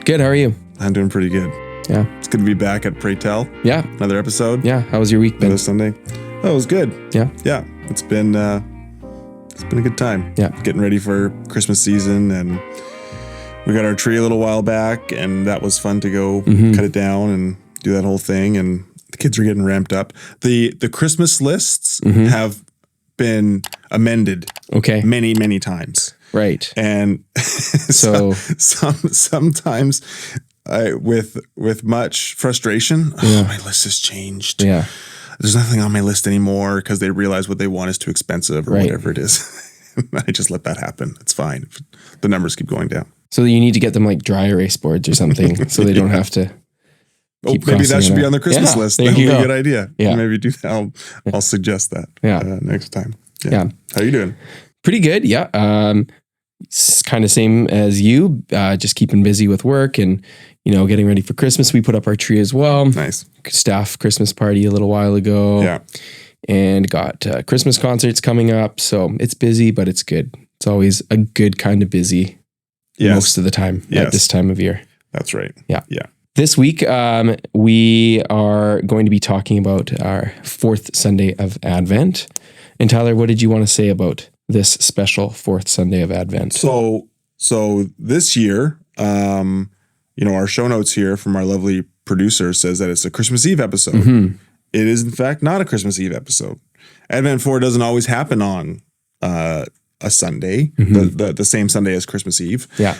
Good. How are you? I'm doing pretty good. Yeah. It's good to be back at Pray Tell. Yeah. Another episode. Yeah. How was your week been? Another Sunday. Oh, it was good. Yeah. Yeah. It's been a good time. Yeah. Getting ready for Christmas season, and we got our tree a little while back, and that was fun to go cut it down and do that whole thing. And the kids are getting ramped up. The Christmas lists have been amended many, many times. Right. And So sometimes with much frustration, my list has changed. Yeah. There's nothing on my list anymore because they realize what they want is too expensive or Right. whatever it is. I just let that happen. It's fine. The numbers keep going down. So you need to get them like dry erase boards or something so they don't have to. Maybe that should be on the Christmas list. That would be a good idea. Yeah. Maybe do that. I'll suggest that next time. Yeah. How you doing? Pretty good. Yeah. It's kind of same as you, just keeping busy with work and, getting ready for Christmas. We put up our tree as well. Nice. Staff Christmas party a little while ago. Yeah. And got Christmas concerts coming up. So it's busy, but it's good. It's always a good kind of busy most of the time at this time of year. That's right. Yeah. Yeah. This week, we are going to be talking about our fourth Sunday of Advent. And Tyler, what did you want to say about this special fourth Sunday of Advent? So this year, our show notes here from our lovely producer says that it's a Christmas Eve episode. Mm-hmm. It is, in fact, not a Christmas Eve episode. Advent 4 doesn't always happen on a Sunday, the same Sunday as Christmas Eve. Yeah.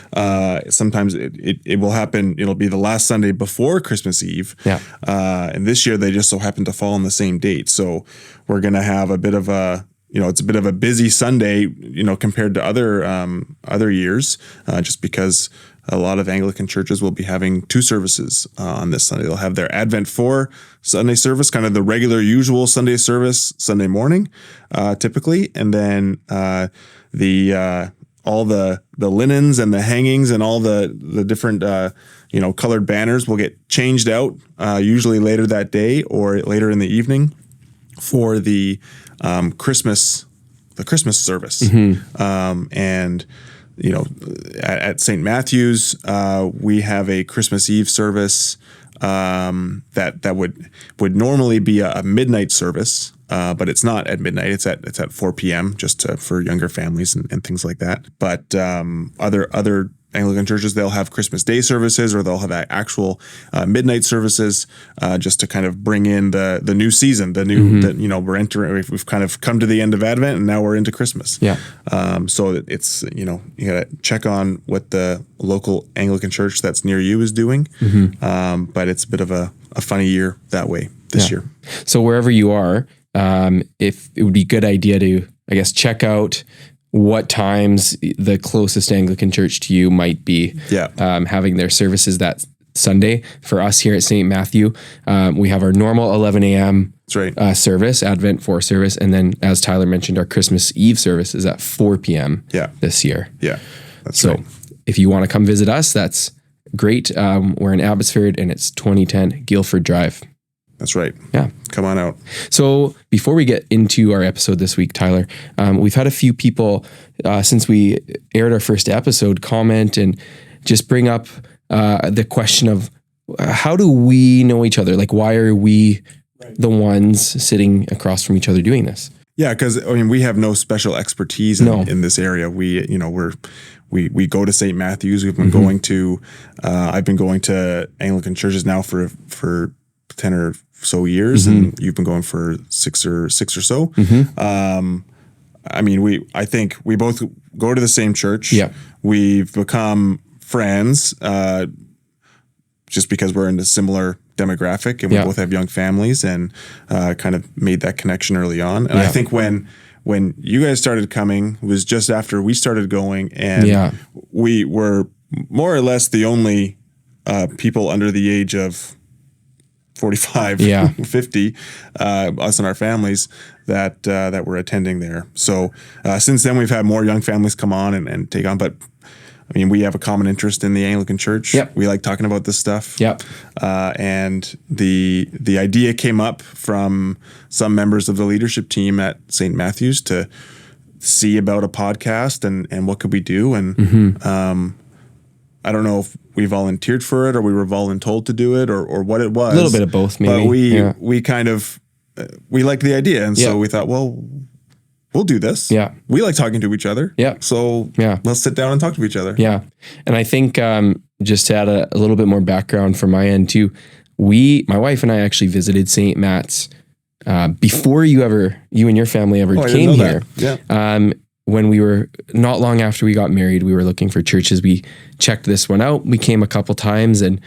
Sometimes it will happen. It'll be the last Sunday before Christmas Eve. Yeah. And this year they just so happen to fall on the same date. So we're going to have a bit of it's a bit of a busy Sunday, compared to other years, just because a lot of Anglican churches will be having two services on this Sunday. They'll have their Advent 4 Sunday service, kind of the regular, usual Sunday service, Sunday morning, typically, and then all the linens and the hangings and all the different colored banners will get changed out, usually later that day or later in the evening for the Christmas service, and. At St. Matthew's, we have a Christmas Eve service that would normally be a midnight service, but it's not at midnight. It's at 4 p.m. just for younger families and things like that. But other Anglican churches, they'll have Christmas Day services, or they'll have actual midnight services, just to kind of bring in the new season, we're entering. We've kind of come to the end of Advent, and now we're into Christmas. Yeah. So it's you got to check on what the local Anglican church that's near you is doing. But it's a bit of a funny year that way this year. So wherever you are, if it would be a good idea to, I guess, check out what times the closest Anglican church to you might be having their services that Sunday. For us here at St. Matthew, we have our normal 11 a.m. Service, Advent 4 service, and then, as Tyler mentioned, our Christmas Eve service is at 4 p.m. this year. Yeah, that's right. So if you want to come visit us, that's great. We're in Abbotsford, and it's 2010 Guildford Drive. That's right. Yeah. Come on out. So before we get into our episode this week, Tyler, we've had a few people, since we aired our first episode, comment and just bring up the question of how do we know each other? Like, why are we the ones sitting across from each other doing this? Yeah, because we have no special expertise in this area. We go to St. Matthew's. We've been going to. I've been going to Anglican churches now for 10 or so years, and you've been going for six or so. I think we both go to the same church. Yeah, we've become friends just because we're in a similar demographic, and we both have young families, and kind of made that connection early on. And I think when you guys started coming, it was just after we started going, and we were more or less the only people under the age of 45, 50, us and our families that were attending there. So since then, we've had more young families come on and take on. But we have a common interest in the Anglican Church. Yep. We like talking about this stuff. Yep. And the idea came up from some members of the leadership team at St. Matthew's to see about a podcast and what could we do. And I don't know if volunteered for it, or we were voluntold to do it, or what it was. A little bit of both, maybe. But we kind of we liked the idea, and so we thought, well, we'll do this. Yeah, we like talking to each other. Yeah, so let's sit down and talk to each other. Yeah, and I think just to add a little bit more background from my end too, my wife and I actually visited St. Matt's before you and your family ever came here. Yeah. When we were not long after we got married, we were looking for churches. We checked this one out. We came a couple times and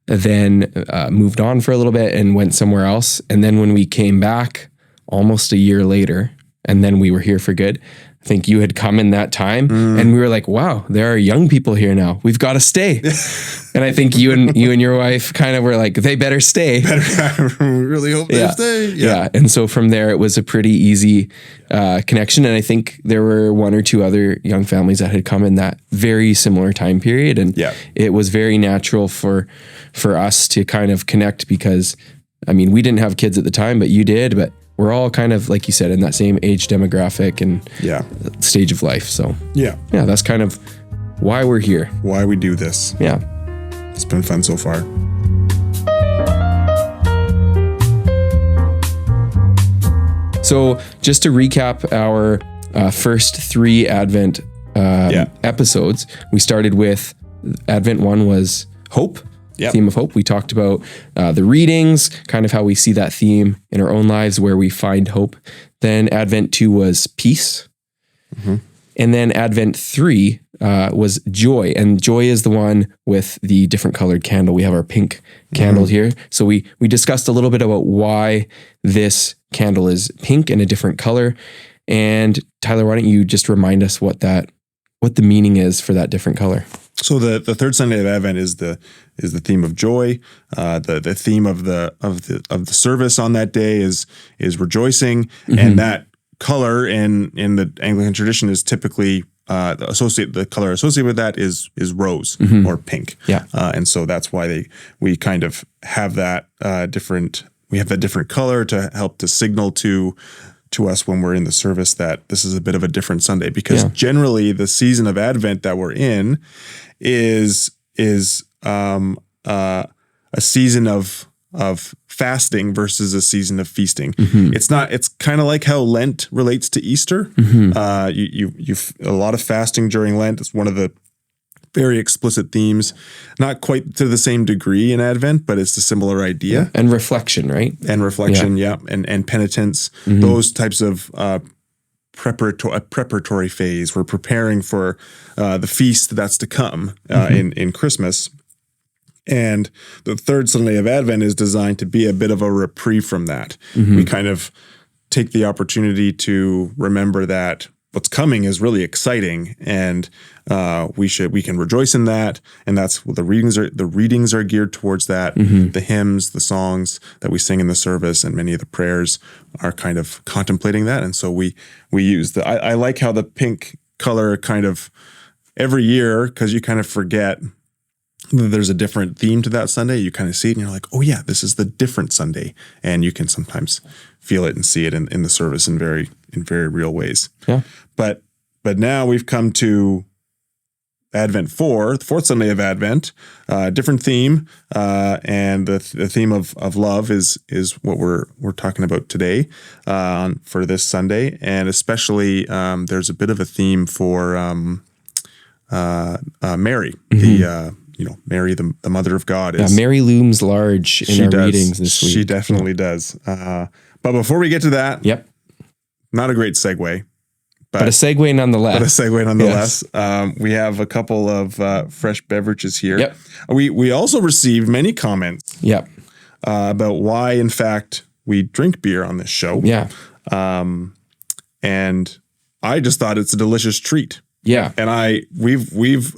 then moved on for a little bit and went somewhere else. And then when we came back almost a year later, and then we were here for good, I think you had come in that time and we were like, wow, there are young people here now. We've got to stay. And I think you and your wife kind of were like, they better stay. We really hope they stay. Yeah. And so from there, it was a pretty easy connection. And I think there were one or two other young families that had come in that very similar time period. And it was very natural for us to kind of connect because, I mean, we didn't have kids at the time, but you did. But we're all kind of, like you said, in that same age demographic and stage of life. So that's kind of why we're here. Why we do this. Yeah. It's been fun so far. So just to recap our first 3 Advent episodes, we started with Advent 1 was hope. Theme of hope. We talked about the readings, kind of how we see that theme in our own lives where we find hope. Then Advent 2 was peace. Mm-hmm. And then Advent 3 was joy. And joy is the one with the different colored candle. We have our pink candle here. So we discussed a little bit about why this candle is pink and a different color. And Tyler, why don't you just remind us what the meaning is for that different color? So the third Sunday of Advent is the theme of joy. The theme of the service on that day is rejoicing, and that color in the Anglican tradition is typically the color associated with that is rose or pink. Yeah, and so that's why we kind of have that different. We have that different color to help to signal to us when we're in the service that this is a bit of a different Sunday, because generally the season of Advent that we're in is a season of fasting versus a season of feasting. It's kind of like how Lent relates to Easter. You've a lot of fasting during Lent. It's one of the very explicit themes, not quite to the same degree in Advent, but it's a similar idea. And reflection, right? And reflection, and penitence, those types of preparatory phase. We're preparing for the feast that's to come in Christmas. And the third Sunday of Advent is designed to be a bit of a reprieve from that. We kind of take the opportunity to remember that what's coming is really exciting, and we can rejoice in that. And that's what the readings are geared towards that. The hymns, the songs that we sing in the service, and many of the prayers are kind of contemplating that. And so we use I like how the pink color kind of every year, because you kind of forget that there's a different theme to that Sunday. You kind of see it and you're like, oh yeah, this is the different Sunday. And you can sometimes feel it and see it in the service in very real ways. Yeah. But now we've come to Advent 4, the fourth Sunday of Advent, different theme, and the theme of love is what we're talking about today for this Sunday, and especially there's a bit of a theme for Mary, Mary, the Mother of God. Mary looms large in our readings this week. She definitely does. But before we get to that, not a great segue. But a segue nonetheless. Yes. We have a couple of fresh beverages here. Yep. We also received many comments about why, in fact, we drink beer on this show. Yeah. And I just thought it's a delicious treat. Yeah. And we've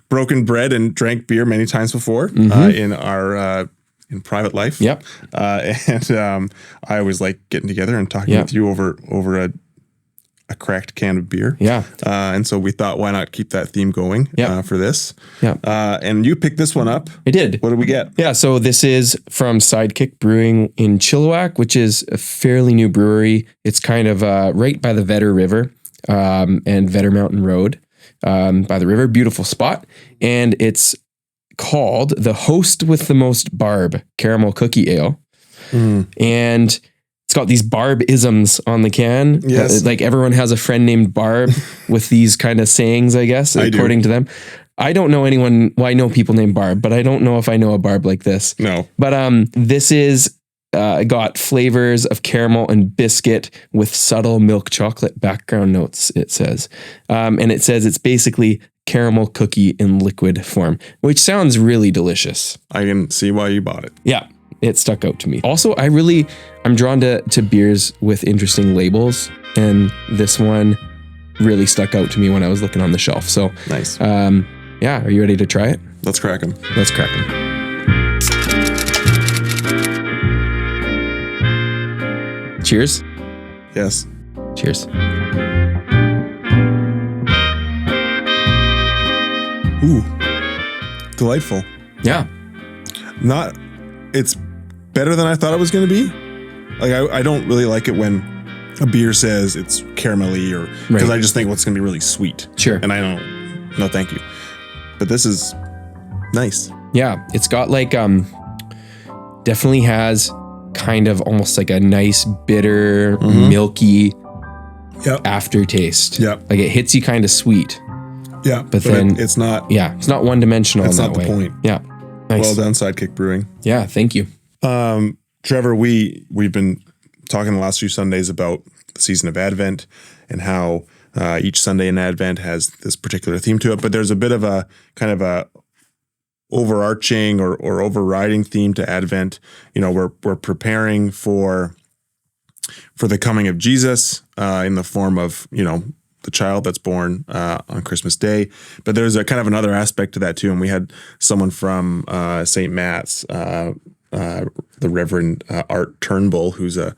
broken bread and drank beer many times before in our in private life. Yep. And I always like getting together and talking with you over a cracked can of beer. Yeah. And so we thought, why not keep that theme going for this? Yeah. And you picked this one up. I did. What did we get? Yeah. So this is from Sidekick Brewing in Chilliwack, which is a fairly new brewery. It's kind of right by the Vetter River and Vetter Mountain Road by the river. Beautiful spot. And it's called the Host with the Most Barb Caramel Cookie Ale. And it's got these Barb-isms on the can. Yes. Like everyone has a friend named Barb with these kind of sayings, I guess, according to them. I don't know anyone. Well, I know people named Barb, but I don't know if I know a Barb like this. No. But this is got flavors of caramel and biscuit with subtle milk chocolate background notes, it says. And it says it's basically caramel cookie in liquid form, which sounds really delicious. I can see why you bought it. Yeah, it stuck out to me. Also, I'm drawn to beers with interesting labels, and this one really stuck out to me when I was looking on the shelf. So nice. Yeah, are you ready to try it? Let's crack them. Let's crack them. Cheers. Yes. Cheers. Ooh, delightful. Yeah. It's better than I thought it was going to be. Like I don't really like it when a beer says it's caramelly or because I just think it's going to be really sweet. Sure. And I don't, no, thank you. But this is nice. Yeah. It's got like, definitely has kind of almost like a nice bitter, milky aftertaste. Yep. Like it hits you kind of sweet. Yeah. But then it's not. Yeah. It's not one dimensional. That's in not that the way. point. Yeah. Nice. Well done, Sidekick Brewing. Yeah. Thank you. Trevor, we've been talking the last few Sundays about the season of Advent and how each Sunday in Advent has this particular theme to it, but there's a bit of a kind of a overarching or overriding theme to Advent. You know, we're preparing for the coming of Jesus in the form of, you know, the child that's born on Christmas Day. But there's a kind of another aspect to that too. And we had someone from St. Matt's, the Reverend Art Turnbull, who's a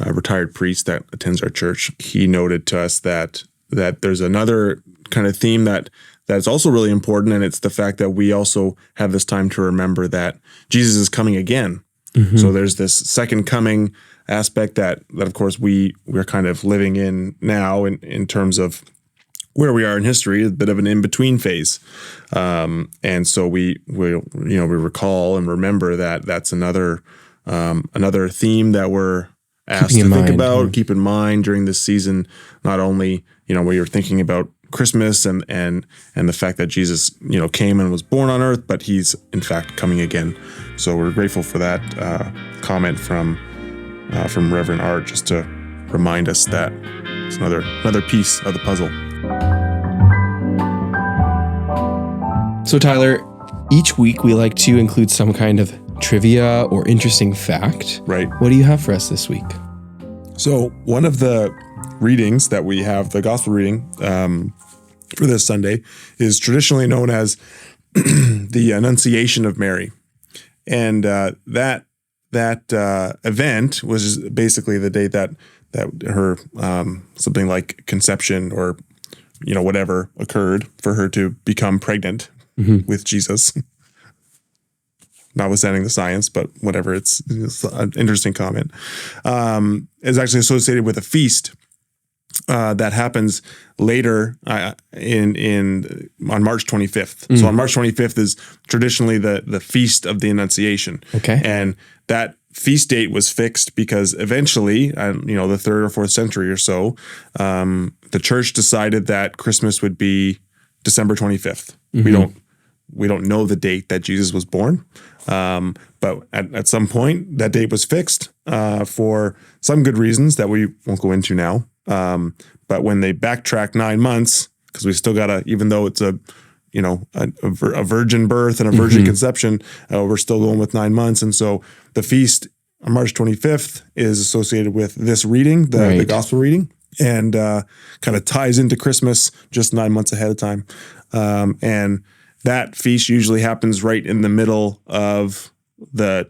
retired priest that attends our church. He noted to us that there's another kind of theme that's also really important, and it's the fact that we also have this time to remember that Jesus is coming again. Mm-hmm. So there's this second coming aspect that of course we're kind of living in now in terms of where we are in history, a bit of an in-between phase. And so we recall and remember that that's another theme that we're asked to think about, keep in mind during this season, not only, you know, where you're thinking about Christmas and the fact that Jesus, you know, came and was born on earth, but he's in fact coming again. So we're grateful for that comment from Reverend Art, just to remind us that it's another piece of the puzzle. So Tyler, each week we like to include some kind of trivia or interesting fact. Right. What do you have for us this week? So one of the readings that we have, the gospel reading for this Sunday, is traditionally known as the Annunciation of Mary. And that event was basically the day that her something like conception or, you know, whatever occurred for her to become pregnant with Jesus. Notwithstanding the science, but whatever, it's an interesting comment. Is actually associated with a feast that happens later on March 25th. So on March 25th is traditionally the feast of the Annunciation. Okay. And that feast date was fixed because eventually, you know, the 3rd or 4th century or so, the church decided that Christmas would be December 25th. We don't know the date that Jesus was born. But at some point, that date was fixed for some good reasons that we won't go into now. But when they backtracked 9 months, because we still gotta, even though it's a virgin birth and a virgin conception, we're still going with 9 months. And so the feast on March 25th is associated with this reading, the gospel reading, and kind of ties into Christmas just 9 months ahead of time. And that feast usually happens right in the middle of the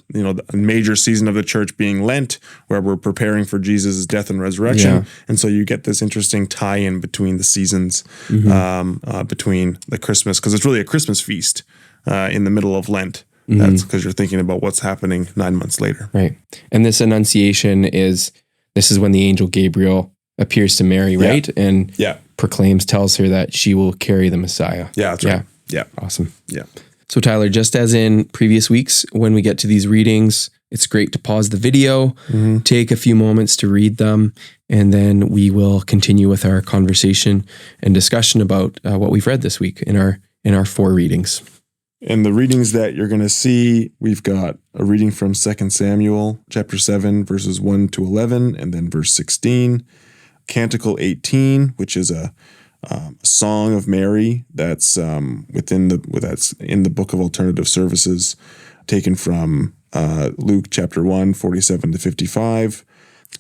major season of the church being Lent, where we're preparing for Jesus' death and resurrection. Yeah. And so you get this interesting tie-in between the seasons, between the Christmas, because it's really a Christmas feast in the middle of Lent. That's because you're thinking about what's happening 9 months later. Right. And this Annunciation this is when the angel Gabriel appears to Mary, right? Yeah. And tells her that she will carry the Messiah. Yeah, that's right. Yeah. Awesome. Yeah. So Tyler, just as in previous weeks, when we get to these readings, it's great to pause the video, take a few moments to read them, and then we will continue with our conversation and discussion about what we've read this week in our 4 readings. And the readings that you're going to see, we've got a reading from 2 Samuel chapter 7, verses 1 to 11, and then verse 16. Canticle 18, which is a song of Mary that's in the Book of Alternative Services, taken from Luke chapter 1, 47 to 55.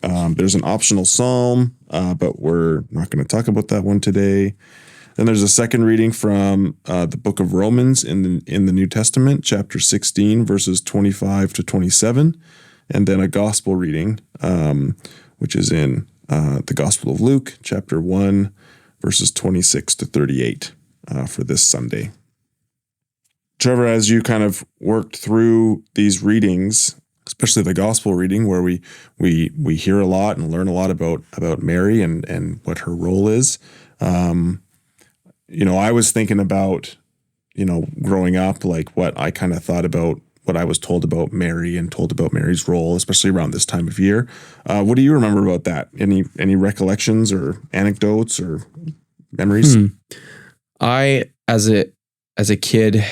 There's an optional psalm, but we're not going to talk about that one today. Then there's a second reading from the book of Romans in the New Testament, chapter 16, verses 25 to 27, and then a gospel reading, which is in the Gospel of Luke, chapter 1, verses 26 to 38 for this Sunday. Trevor, as you kind of worked through these readings, especially the gospel reading where we hear a lot and learn a lot about Mary and what her role is, I was thinking about, growing up, like what I kind of thought about what I was told about Mary and told about Mary's role, especially around this time of year. What do you remember about that? Any recollections or anecdotes or memories? I, as a kid,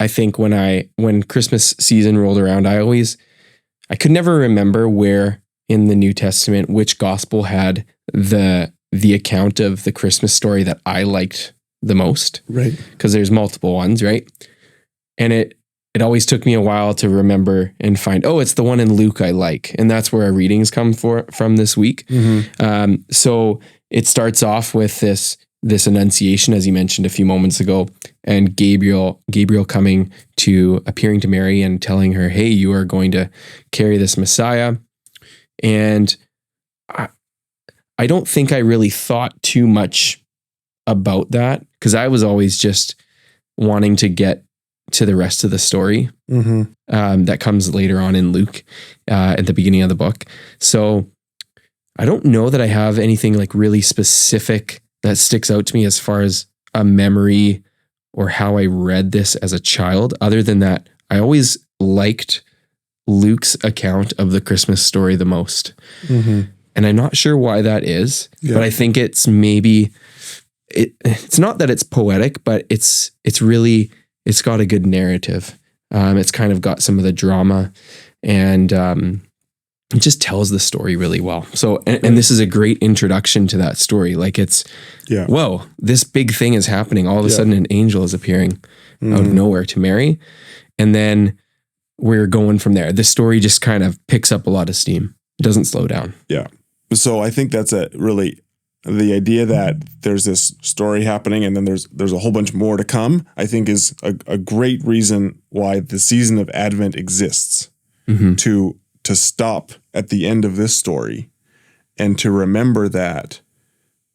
I think when Christmas season rolled around, I could never remember where in the New Testament, which gospel had the account of the Christmas story that I liked the most. Right. Because there's multiple ones, right? And it always took me a while to remember and find, it's the one in Luke I like. And that's where our readings come from this week. So it starts off with this Annunciation, as you mentioned a few moments ago, and Gabriel appearing to Mary and telling her, hey, you are going to carry this Messiah. And I don't think I really thought too much about that, because I was always just wanting to get to the rest of the story that comes later on in Luke at the beginning of the book. So I don't know that I have anything like really specific that sticks out to me as far as a memory or how I read this as a child. Other than that, I always liked Luke's account of the Christmas story the most. And I'm not sure why that is, but I think it's maybe, it's not that it's poetic, but it's got a good narrative. It's kind of got some of the drama, and it just tells the story really well. So, and this is a great introduction to that story. Like whoa, this big thing is happening. All of a sudden an angel is appearing out of nowhere to Mary. And then we're going from there. The story just kind of picks up a lot of steam. It doesn't slow down. Yeah. So I think that's the idea that there's this story happening and then there's a whole bunch more to come, I think is a great reason why the season of Advent exists, to stop at the end of this story and to remember that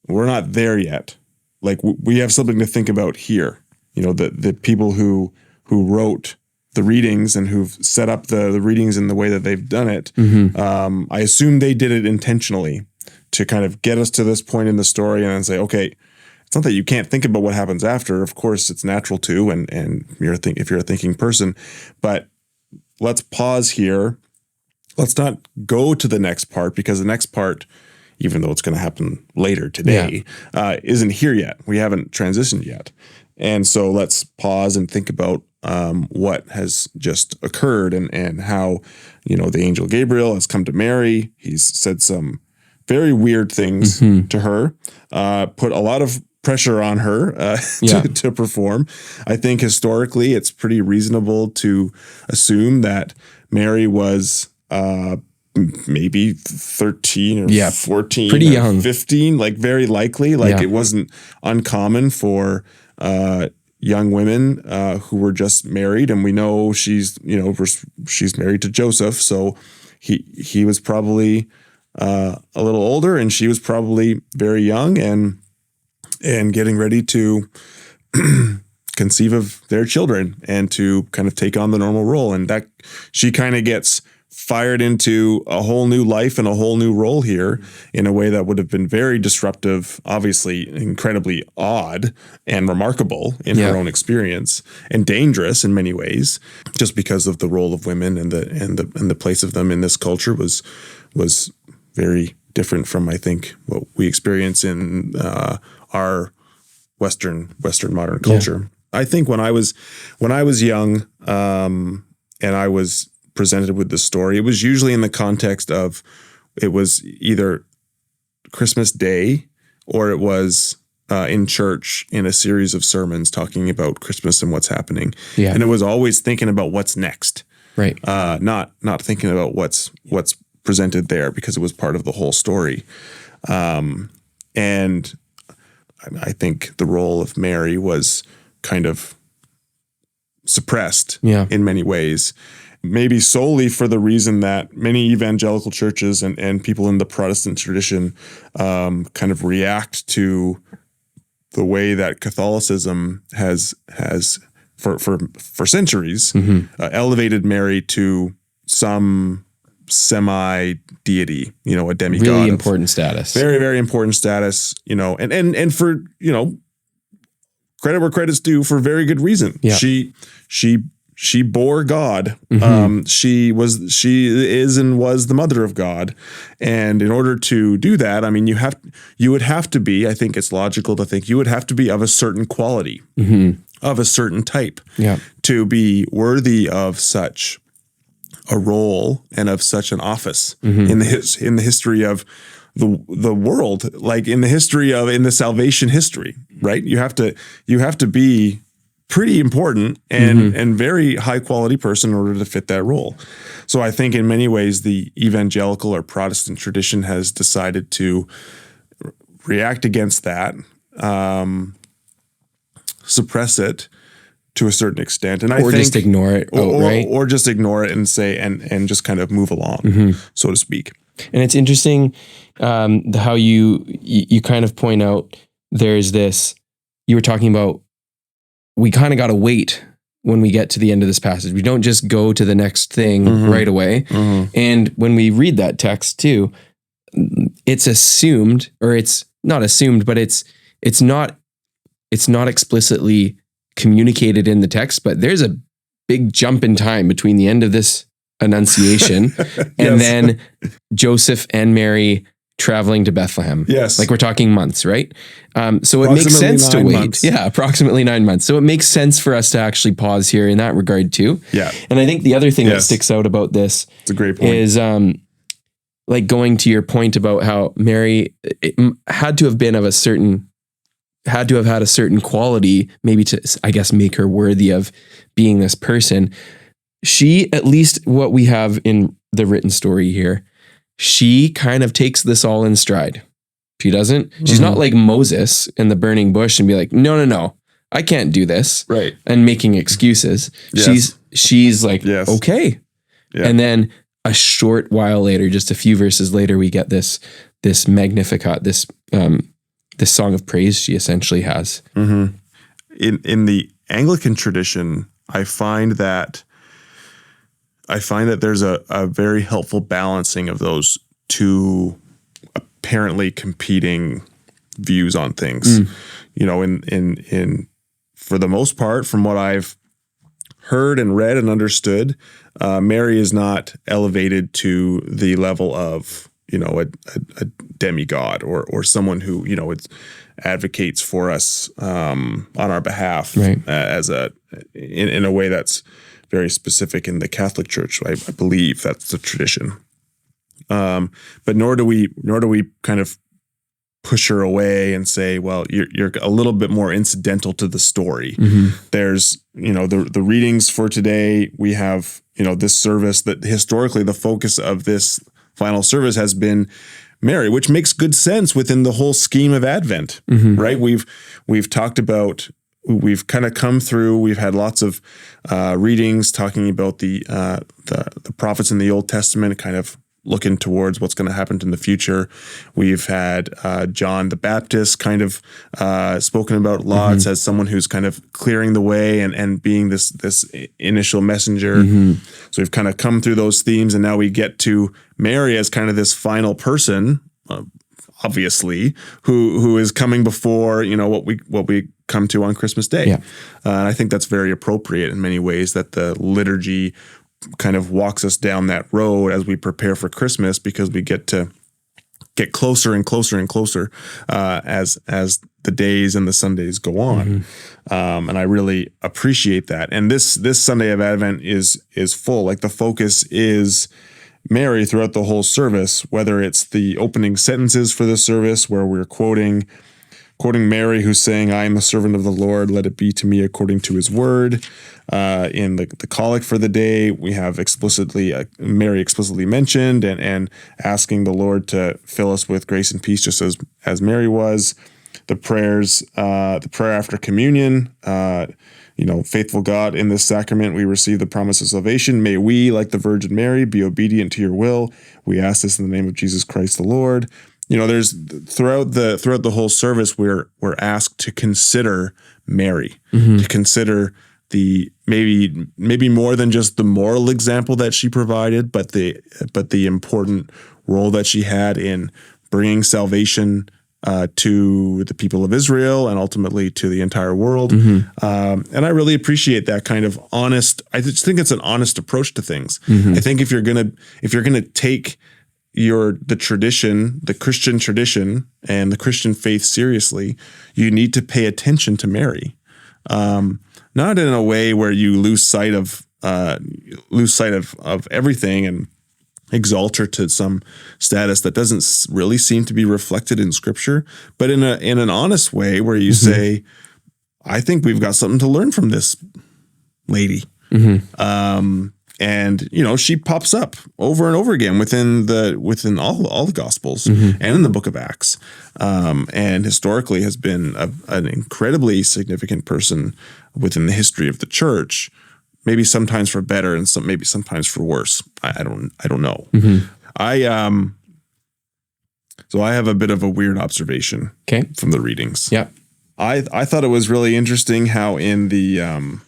we're not there yet. Like we have something to think about here. The people who wrote the readings and who've set up the readings in the way that they've done it. I assume they did it intentionally to kind of get us to this point in the story and then say, okay, it's not that you can't think about what happens after. Of course, it's natural to, and if you're a thinking person, but let's pause here. Let's not go to the next part, because the next part, even though it's going to happen later today, isn't here yet. We haven't transitioned yet. And so let's pause and think about what has just occurred and how, the angel Gabriel has come to Mary. He's said some very weird things to her, put a lot of pressure on her to perform. I think historically it's pretty reasonable to assume that Mary was maybe 13 or 14 pretty or young. 15, like very likely. It wasn't uncommon for young women who were just married, and we know she's married to Joseph, so he was probably a little older, and she was probably very young and getting ready to conceive of their children and to kind of take on the normal role, and that she kind of gets fired into a whole new life and a whole new role here in a way that would have been very disruptive, obviously incredibly odd and remarkable in her own experience, and dangerous in many ways, just because of the role of women and the place of them in this culture was very different from, I think, what we experience in our Western modern culture. I think when I was young, and I was presented with this story, it was usually in the context of, it was either Christmas Day or it was in church in a series of sermons talking about Christmas and what's happening. Yeah. And it was always thinking about what's next. Right. Not thinking about what's presented there, because it was part of the whole story. And I think the role of Mary was kind of suppressed in many ways. Maybe solely for the reason that many evangelical churches and people in the Protestant tradition kind of react to the way that Catholicism has for centuries elevated Mary to some semi-deity, a demigod. Really important status. Very, very important status, and for, credit where credit's due, for very good reason. Yeah. She bore God. She is and was the mother of God. And in order to do that, I mean, you would have to be, I think it's logical to think you would have to be of a certain quality, of a certain type, to be worthy of such a role and of such an office in the history of the world, like in the salvation history, right? You have to be pretty important and very high quality person in order to fit that role. So I think in many ways the evangelical or Protestant tradition has decided to react against that, suppress it to a certain extent, and just ignore it outright, or just ignore it and say and just kind of move along, so to speak. And it's interesting how you kind of point out there's this. You were talking about, we kind of got to wait when we get to the end of this passage. We don't just go to the next thing right away. And when we read that text too, it's assumed, or it's not assumed, but it's not explicitly communicated in the text, but there's a big jump in time between the end of this Annunciation and then Joseph and Mary traveling to Bethlehem. Yes. Like we're talking months, right? So it makes sense to wait. Months. Yeah, approximately 9 months. So it makes sense for us to actually pause here in that regard too. Yeah. And I think the other thing that sticks out about this it's a great point. Is like going to your point about how Mary had to have had a certain quality, maybe to, I guess, make her worthy of being this person. She, at least what we have in the written story here, she kind of takes this all in stride. She doesn't. She's not like Moses in the burning bush and be like, no, I can't do this. Right. And making excuses. Yes. She's like, okay. Yeah. And then a short while later, just a few verses later, we get this Magnificat, this song of praise she essentially has. In the Anglican tradition, I find that there's a very helpful balancing of those two apparently competing views on things. In for the most part, from what I've heard and read and understood, Mary is not elevated to the level of a demigod or someone who it advocates for us on our behalf, right, in a way that's very specific in the Catholic Church. I believe that's the tradition. But nor do we kind of push her away and say, well, you're a little bit more incidental to the story. There's, the readings for today. We have, this service that historically the focus of this final service has been Mary, which makes good sense within the whole scheme of Advent, right? We've talked about, we've kind of come through, we've had lots of readings talking about the prophets in the Old Testament, kind of looking towards what's going to happen in the future. We've had John the Baptist kind of spoken about lots as someone who's kind of clearing the way and being this initial messenger. So we've kind of come through those themes, and now we get to Mary as kind of this final person, obviously, who is coming before, what we come to on Christmas Day. Yeah. And I think that's very appropriate in many ways, that the liturgy kind of walks us down that road as we prepare for Christmas, because we get to get closer and closer and closer as the days and the Sundays go on. And I really appreciate that. And this Sunday of Advent is full. Like, the focus is Mary throughout the whole service, whether it's the opening sentences for the service where we're quoting Mary, who's saying, "I am a servant of the Lord, let it be to me according to his word." In the collect for the day, we have Mary explicitly mentioned and asking the Lord to fill us with grace and peace, just as Mary was. The prayers, the prayer after communion, faithful God, in this sacrament we receive the promise of salvation. May we, like the Virgin Mary, be obedient to your will. We ask this in the name of Jesus Christ the Lord. There's throughout the whole service, we're asked to consider Mary, to consider the maybe more than just the moral example that she provided, but the important role that she had in bringing salvation to the people of Israel and ultimately to the entire world. And I really appreciate that kind of honest. I just think it's an honest approach to things. I think if you're gonna take the tradition, the Christian tradition and the Christian faith seriously, you need to pay attention to Mary. Not in a way where you lose sight of everything and exalt her to some status that doesn't really seem to be reflected in Scripture, but in an honest way where you say, I think we've got something to learn from this lady. And she pops up over and over again within all the Gospels and in the Book of Acts, and historically has been an incredibly significant person within the history of the church. Maybe sometimes for better and maybe sometimes for worse. I don't know. So I have a bit of a weird observation from the readings. Yeah, I thought it was really interesting how in the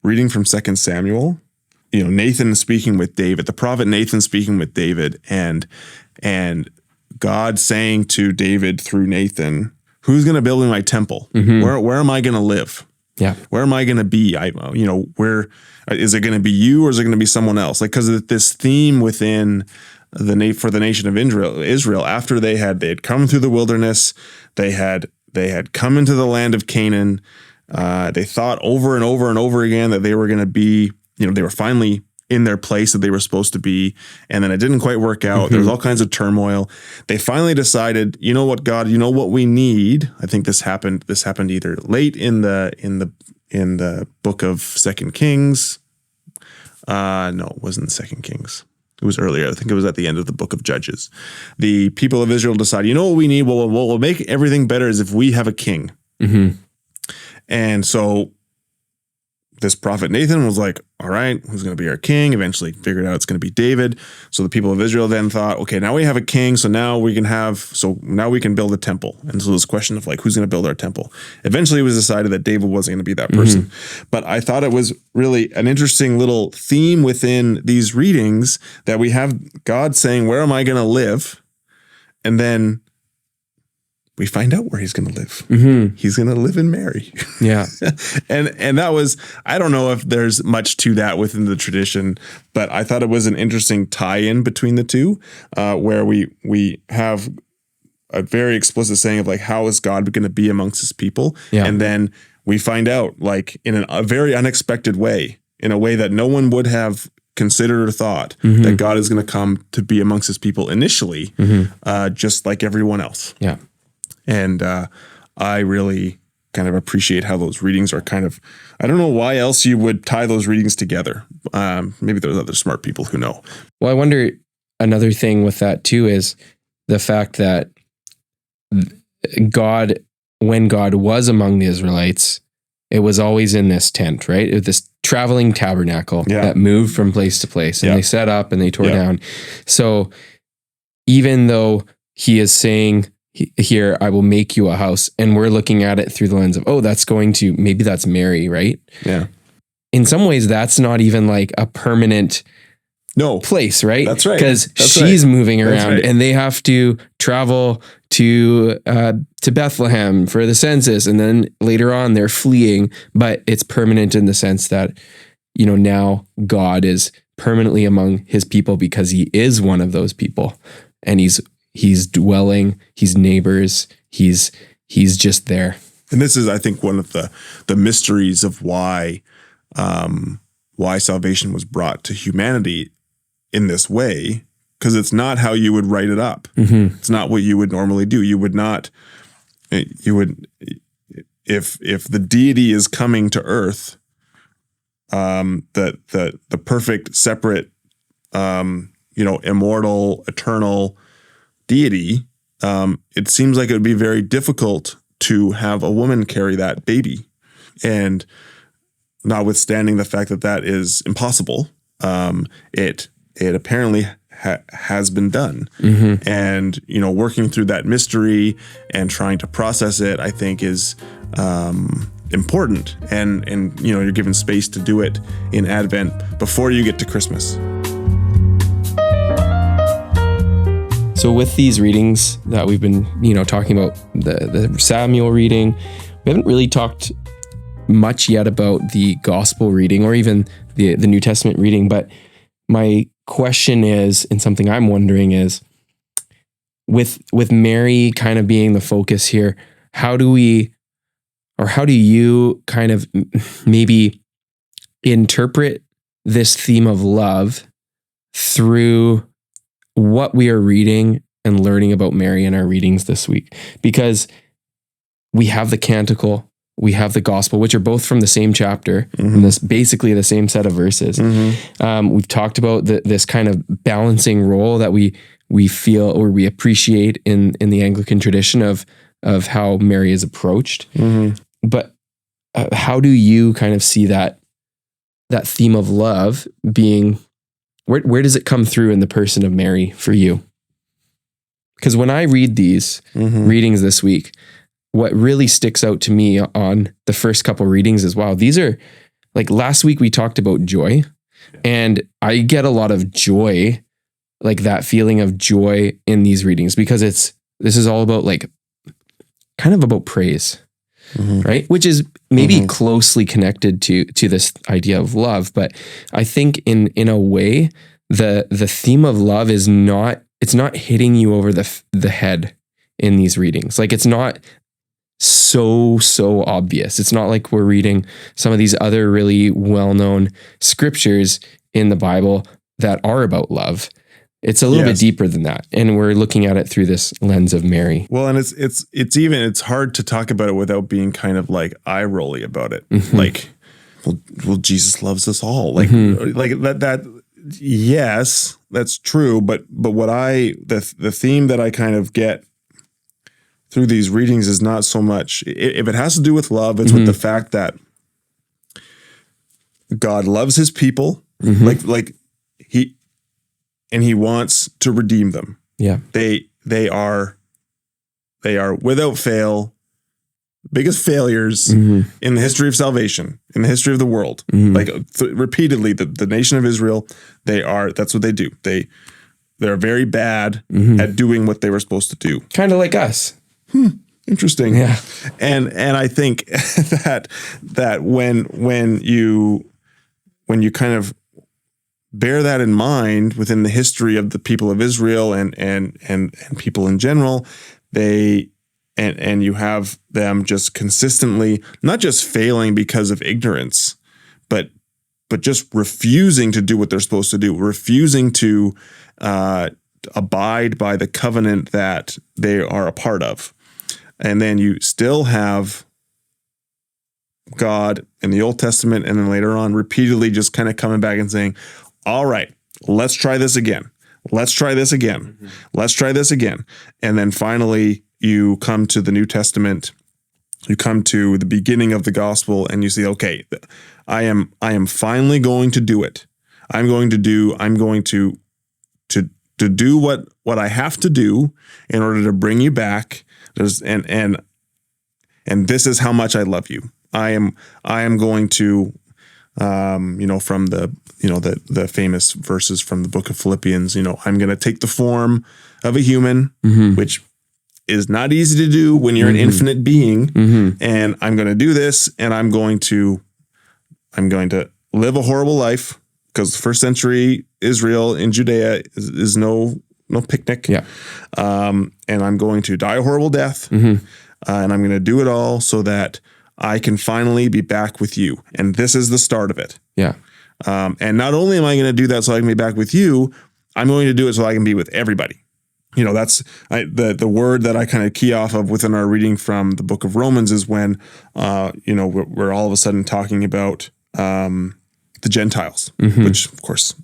reading from 2 Samuel, Nathan speaking with David, the prophet Nathan speaking with David, and God saying to David through Nathan, "Who's going to build me my temple? Where am I going to live? Yeah, where am I going to be? Where is it going to be you, or is it going to be someone else?" Like, because this theme within for the nation of Israel, after they had come through the wilderness, they had come into the land of Canaan. They thought over and over and over again that they were going to be, they were finally in their place that they were supposed to be. And then it didn't quite work out. There was all kinds of turmoil. They finally decided, you know what, God, you know what we need. I think this happened either late in the book of 2 Kings. No, it wasn't 2 Kings. It was earlier. I think it was at the end of the book of Judges. The people of Israel decide, you know what we need? Well, what will make everything better is if we have a king. And so this prophet Nathan was like, all right, who's going to be our king? Eventually figured out it's going to be David. So the people of Israel then thought, okay, now we have a king. So now we can build a temple. And so this question of like, who's going to build our temple? Eventually it was decided that David wasn't going to be that person. But I thought it was really an interesting little theme within these readings that we have God saying, where am I going to live? And then we find out where he's going to live. He's going to live in Mary. Yeah. and that was, I don't know if there's much to that within the tradition, but I thought it was an interesting tie-in between the two, where we have a very explicit saying of like, how is God going to be amongst his people? Yeah. And then we find out like in a very unexpected way, in a way that no one would have considered or thought, that God is going to come to be amongst his people initially, just like everyone else. Yeah. And I really kind of appreciate how those readings are kind of, I don't know why else you would tie those readings together. Maybe there's other smart people who know. Well, I wonder, another thing with that too is the fact that God, when God was among the Israelites, it was always in this tent, right? This traveling tabernacle that moved from place to place, and they set up and they tore down. So even though he is saying here, I will make you a house, and we're looking at it through the lens of, maybe that's Mary, right? Yeah. In some ways, that's not even like a permanent place, right? That's right. Because she's moving around, and they have to travel to Bethlehem for the census, and then later on they're fleeing. But it's permanent in the sense that, now God is permanently among his people because he is one of those people, and he's dwelling, he's neighbors, he's just there. And this is, I think, one of the mysteries of why salvation was brought to humanity in this way, because it's not how you would write it up. Mm-hmm. It's not what you would normally do. You would, if the deity is coming to earth, the perfect, separate, immortal, eternal deity, it seems like it would be very difficult to have a woman carry that baby. And notwithstanding the fact that is impossible, it apparently has been done. Mm-hmm. And, working through that mystery and trying to process it, I think is important. And you're given space to do it in Advent before you get to Christmas. So with these readings that we've been, talking about, the Samuel reading, we haven't really talked much yet about the gospel reading or even the New Testament reading. But my question is, and something I'm wondering is, with Mary kind of being the focus here, how do you kind of maybe interpret this theme of love through what we are reading and learning about Mary in our readings this week? Because we have the canticle, we have the gospel, which are both from the same chapter, and this basically the same set of verses. Mm-hmm. We've talked about this kind of balancing role that we feel or we appreciate in the Anglican tradition of how Mary is approached. Mm-hmm. But how do you kind of see that theme of love being? Where does it come through in the person of Mary for you? Because when I read these readings this week, what really sticks out to me on the first couple readings is, wow, these are like last week we talked about joy, and I get a lot of joy, like that feeling of joy in these readings, because this is all about like kind of about praise, right? Which is maybe closely connected to this idea of love. But I think in a way, the theme of love is it's not hitting you over the head in these readings. Like it's not so obvious. It's not like we're reading some of these other really well-known scriptures in the Bible that are about love. It's a little bit deeper than that. And we're looking at it through this lens of Mary. Well, and it's hard to talk about it without being kind of like eye rolly about it. Mm-hmm. Like, well, Jesus loves us all. Like, like that, yes, that's true. But what the theme that I kind of get through these readings is not so much, if it has to do with love, it's with the fact that God loves his people. Like he wants to redeem them. Yeah. They are without fail biggest failures in the history of salvation, in the history of the world. Like repeatedly, the nation of Israel, that's what they do. They're very bad at doing what they were supposed to do. Kind of like us. Interesting. Yeah. And I think that when you kind of bear that in mind within the history of the people of Israel and people in general, and you have them just consistently not just failing because of ignorance, but just refusing to do what they're supposed to do, refusing to abide by the covenant that they are a part of. And then you still have God in the Old Testament and then later on repeatedly just kind of coming back and saying, all right, let's try this again. Let's try this again. Let's try this again. And then finally you come to the New Testament you come to the beginning of the gospel and you say, okay, I am finally going to do it. I'm going to do what I have to do in order to bring you back. And this is how much I love you. I am going to, from the famous verses from the book of Philippians, I'm going to take the form of a human, which is not easy to do when you're an infinite being. And I'm going to do this, and I'm going to live a horrible life, because first century Israel in Judea is no picnic. Yeah. And I'm going to die a horrible death. And I'm going to do it all so that I can finally be back with you. And this is the start of it. Yeah. And not only am I going to do that so I can be back with you, I'm going to do it so I can be with everybody. That's the word that I kind of key off of within our reading from the book of Romans is when, we're all of a sudden talking about the Gentiles, which of course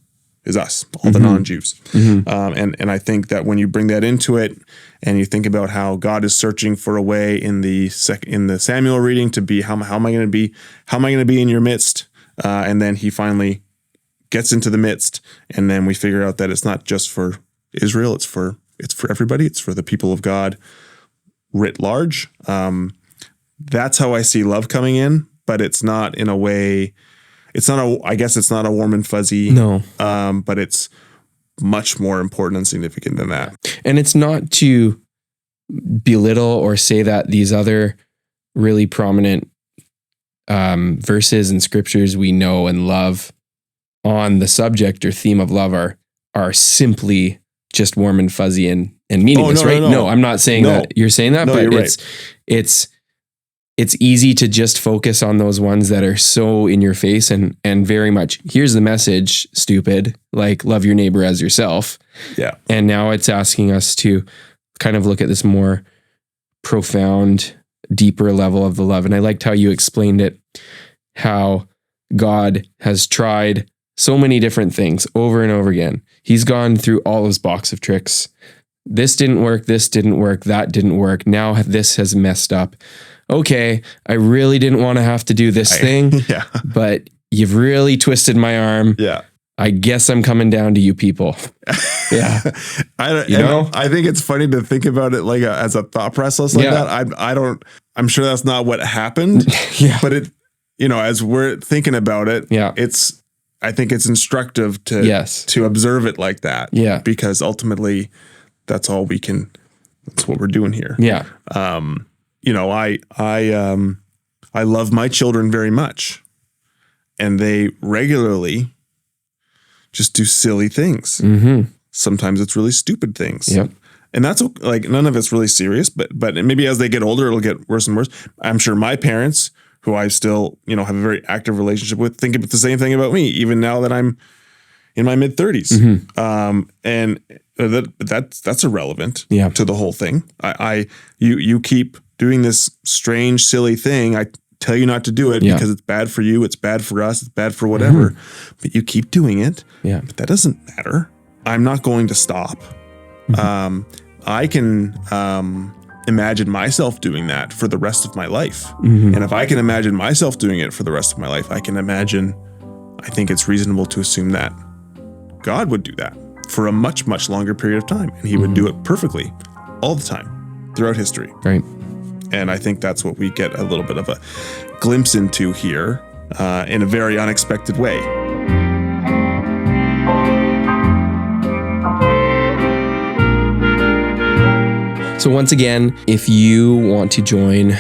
is us, all the non-Jews. And I think that when you bring that into it and you think about how God is searching for a way in the Samuel reading to be, how am I going to be in your midst? And then he finally gets into the midst, and then we figure out that it's not just for Israel, it's for everybody. It's for the people of God writ large. That's how I see love coming in, but it's not in a way, I guess it's not a warm and fuzzy. No. But it's much more important and significant than that. And it's not to belittle or say that these other really prominent verses and scriptures we know and love on the subject or theme of love are simply just warm and fuzzy and meaningless, right? No, I'm not saying that you're saying that, but it's easy to just focus on those ones that are so in your face and very much, here's the message, stupid, like love your neighbor as yourself. Yeah. And now it's asking us to kind of look at this more profound, deeper level of the love. And I liked how you explained it, how God has tried so many different things over and over again. He's gone through all his box of tricks. This didn't work, that didn't work. Now this has messed up. Okay, I really didn't want to have to do this thing, but you've really twisted my arm. Yeah. I guess I'm coming down to you people. Yeah. I think it's funny to think about it like as a thought process like that. I'm sure that's not what happened, but it, as we're thinking about it, I think it's instructive to observe it like that. Yeah. Because ultimately that's what we're doing here. Yeah. I love my children very much, and they regularly just do silly things. Sometimes it's really stupid things. Yep. And that's like, none of it's really serious, but maybe as they get older, it'll get worse and worse. I'm sure my parents, who I still, have a very active relationship with, think the same thing about me, even now that I'm in my mid 30s. And that's irrelevant to the whole thing. You keep doing this strange, silly thing. I tell you not to do it because it's bad for you. It's bad for us. It's bad for whatever, but you keep doing it. Yeah. But that doesn't matter. I'm not going to stop. I can, imagine myself doing that for the rest of my life. And if I can imagine myself doing it for the rest of my life, I think it's reasonable to assume that God would do that for a much, much longer period of time. And he would do it perfectly all the time throughout history. Right. And I think that's what we get a little bit of a glimpse into here in a very unexpected way. So once again, if you want to join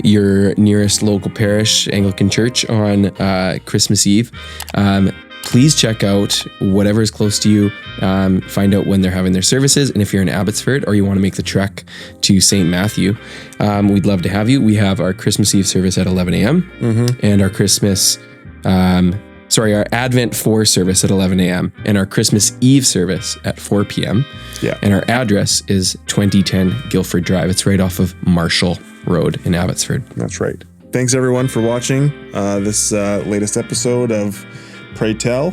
your nearest local parish Anglican Church on Christmas Eve, please check out whatever is close to you. Find out when they're having their services. And if you're in Abbotsford or you want to make the trek to St. Matthew, we'd love to have you. We have our Christmas Eve service at 11 a.m. And our Advent 4 service at 11 a.m. and our Christmas Eve service at 4 p.m. Yeah. And our address is 2010 Guilford Drive. It's right off of Marshall Road in Abbotsford. That's right. Thanks everyone for watching this latest episode of Pray Tell.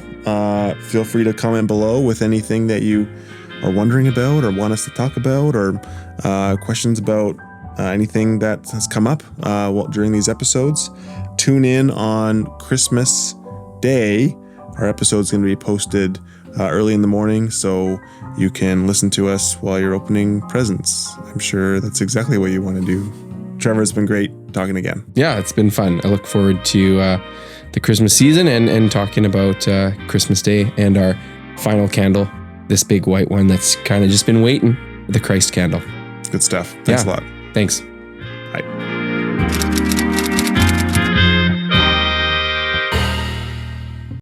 Feel free to comment below with anything that you are wondering about or want us to talk about, or questions about anything that has come up during these episodes. Tune in on Christmas Day. Our episode's going to be posted early in the morning, so you can listen to us while you're opening presents. I'm sure that's exactly what you want to do. Trevor, it's been great talking again. Yeah, it's been fun. I look forward to the Christmas season and talking about Christmas Day and our final candle, this big white one that's kind of just been waiting, the Christ candle. Good stuff. Thanks a lot. Thanks. Bye.